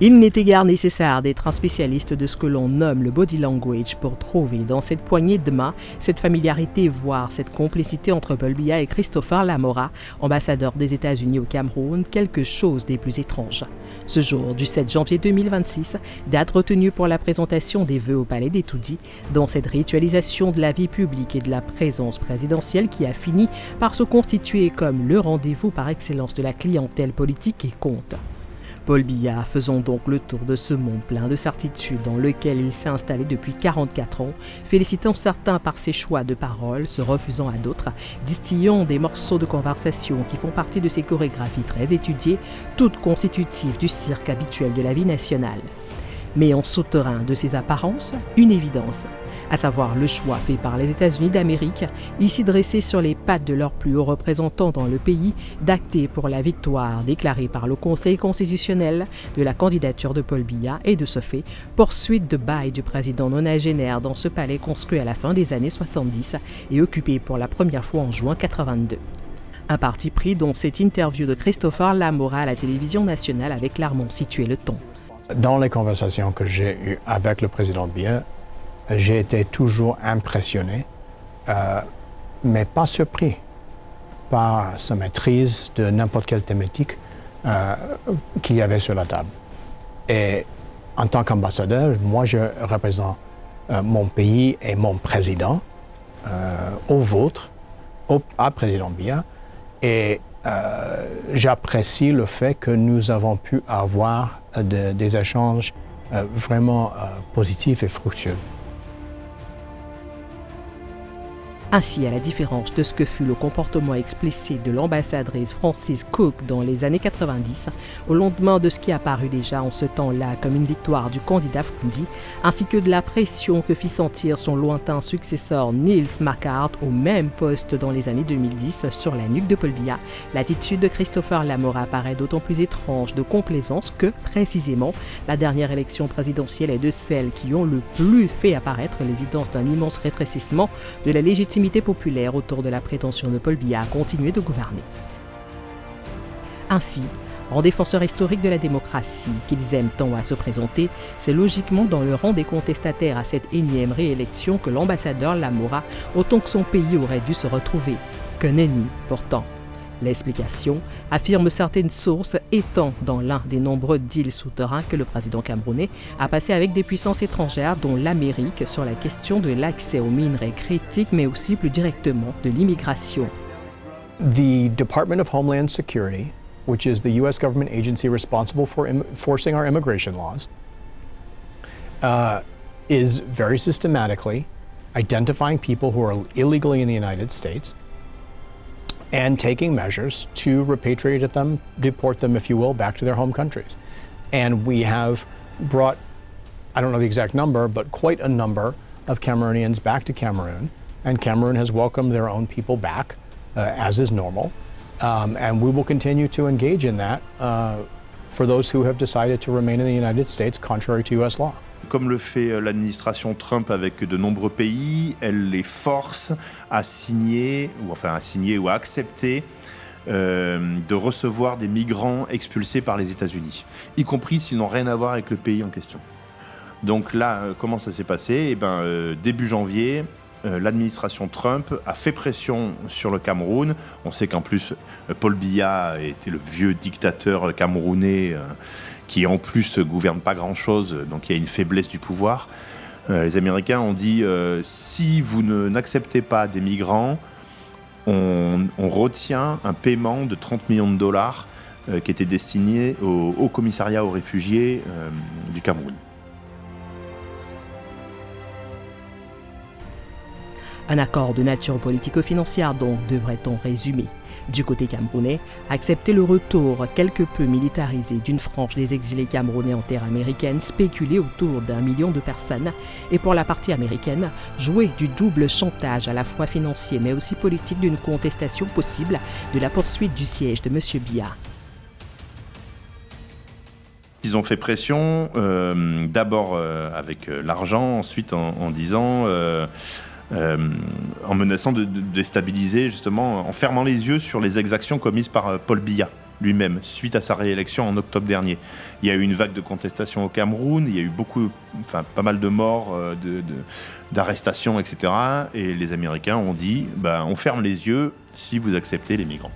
Il n'était guère nécessaire d'être un spécialiste de ce que l'on nomme le body language pour trouver dans cette poignée de main cette familiarité, voire cette complicité entre Paul Biya et Christopher Lamora, ambassadeur des États-Unis au Cameroun, quelque chose des plus étranges. Ce jour du 7 janvier 2026, date retenue pour la présentation des vœux au Palais des Toudis, dans cette ritualisation de la vie publique et de la présence présidentielle qui a fini par se constituer comme le rendez-vous par excellence de la clientèle politique et compte. Paul Biya faisant donc le tour de ce monde plein de certitudes dans lequel il s'est installé depuis 44 ans, félicitant certains par ses choix de paroles, se refusant à d'autres, distillant des morceaux de conversation qui font partie de ses chorégraphies très étudiées, toutes constitutives du cirque habituel de la vie nationale. Mais en souterrain de ces apparences, une évidence, à savoir le choix fait par les États-Unis d'Amérique, ici dressés sur les pattes de leurs plus hauts représentants dans le pays, d'acter pour la victoire déclarée par le Conseil constitutionnel de la candidature de Paul Biya et de ce fait, poursuite de bail du président nonagénaire dans ce palais construit à la fin des années 70 et occupé pour la première fois en juin 82. Un parti pris dont cette interview de Christopher Lamora à la télévision nationale avait clairement situé le ton. Dans les conversations que j'ai eues avec le président Biya, j'ai été toujours impressionné, mais pas surpris par sa maîtrise de n'importe quelle thématique qu'il y avait sur la table. Et en tant qu'ambassadeur, moi je représente mon pays et mon président au vôtre, à président Biya, et j'apprécie le fait que nous avons pu avoir des échanges vraiment positifs et fructueux. Ainsi, à la différence de ce que fut le comportement explicite de l'ambassadrice Francis Cook dans les années 90, au lendemain de ce qui apparut déjà en ce temps-là comme une victoire du candidat Frunzi, ainsi que de la pression que fit sentir son lointain successeur Niels Marquardt au même poste dans les années 2010 sur la nuque de Paul Biya, l'attitude de Christopher Lamora paraît d'autant plus étrange de complaisance que, précisément, la dernière élection présidentielle est de celles qui ont le plus fait apparaître l'évidence d'un immense rétrécissement de la légitimité populaire autour de la prétention de Paul Biya à continuer de gouverner. Ainsi, en défenseur historique de la démocratie qu'ils aiment tant à se présenter, c'est logiquement dans le rang des contestataires à cette énième réélection que l'ambassadeur Lamora, autant que son pays aurait dû se retrouver. Que nenni, pourtant. L'explication, affirment certaines sources, étant dans l'un des nombreux deals souterrains que le président camerounais a passé avec des puissances étrangères, dont l'Amérique, sur la question de l'accès aux minerais critiques, mais aussi plus directement de l'immigration. The Department of Homeland Security, which is the U.S. government agency responsible for enforcing our immigration laws, is very systematically identifying people who are illegally in the United States and taking measures to repatriate them, deport them, if you will, back to their home countries. And we have brought, I don't know the exact number, but quite a number of Cameroonians back to Cameroon, and Cameroon has welcomed their own people back, as is normal. And we will continue to engage in that for those who have decided to remain in the United States contrary to U.S. law. Comme le fait l'administration Trump avec de nombreux pays, elle les force à signer ou à accepter de recevoir des migrants expulsés par les États-Unis, y compris s'ils n'ont rien à voir avec le pays en question. Donc là, comment ça s'est passé ? Début janvier, l'administration Trump a fait pression sur le Cameroun. On sait qu'en plus, Paul Biya était le vieux dictateur camerounais qui en plus gouverne pas grand-chose, donc il y a une faiblesse du pouvoir. Les Américains ont dit si vous n'acceptez pas des migrants, on retient un paiement de 30 millions de dollars qui était destiné au commissariat aux réfugiés du Cameroun. Un accord de nature politico-financière donc, devrait-on résumer. Du côté camerounais, accepter le retour quelque peu militarisé d'une frange des exilés camerounais en terre américaine, spéculé autour d'1 million de personnes, et pour la partie américaine, jouer du double chantage à la fois financier mais aussi politique d'une contestation possible de la poursuite du siège de M. Biya. Ils ont fait pression, d'abord avec l'argent, ensuite en disant... en menaçant de déstabiliser, justement, en fermant les yeux sur les exactions commises par Paul Biya. lui-même suite à sa réélection en octobre dernier. Il y a eu une vague de contestation au Cameroun, il y a eu pas mal de morts, d'arrestations, etc. Et les Américains ont dit, on ferme les yeux si vous acceptez les migrants.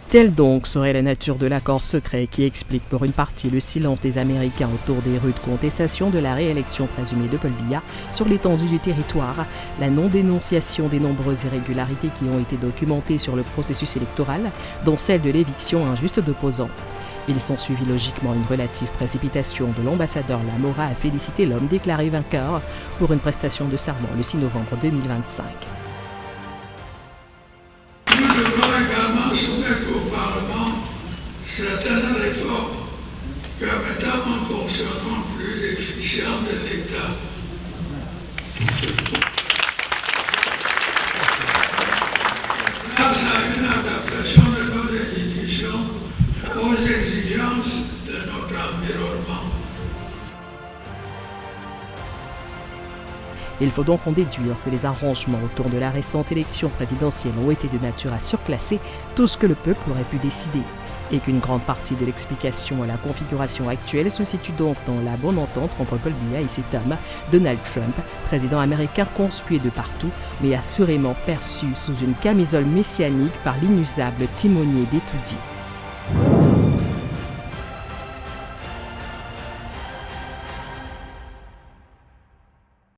Quelle donc serait la nature de l'accord secret qui explique pour une partie le silence des Américains autour des rudes contestations de la réélection présumée de Paul Biya sur l'étendue du territoire, la non-dénonciation des nombreuses irrégularités qui ont été documentées sur le processus électoral, dont celle de l'éviction injuste d'opposants. Il s'ensuivit logiquement une relative précipitation de l'ambassadeur Lamora à féliciter l'homme déclaré vainqueur pour une prestation de serment le 6 novembre 2025. Certaines réformes permettant un fonctionnement plus efficient de l'État. Grâce à une adaptation de nos institutions aux exigences de notre environnement. Il faut donc en déduire que les arrangements autour de la récente élection présidentielle ont été de nature à surclasser tout ce que le peuple aurait pu décider, et qu'une grande partie de l'explication à la configuration actuelle se situe donc dans la bonne entente entre Paul Biya et cet homme, Donald Trump, président américain conspué de partout, mais assurément perçu sous une camisole messianique par l'inusable timonier des tout-dits.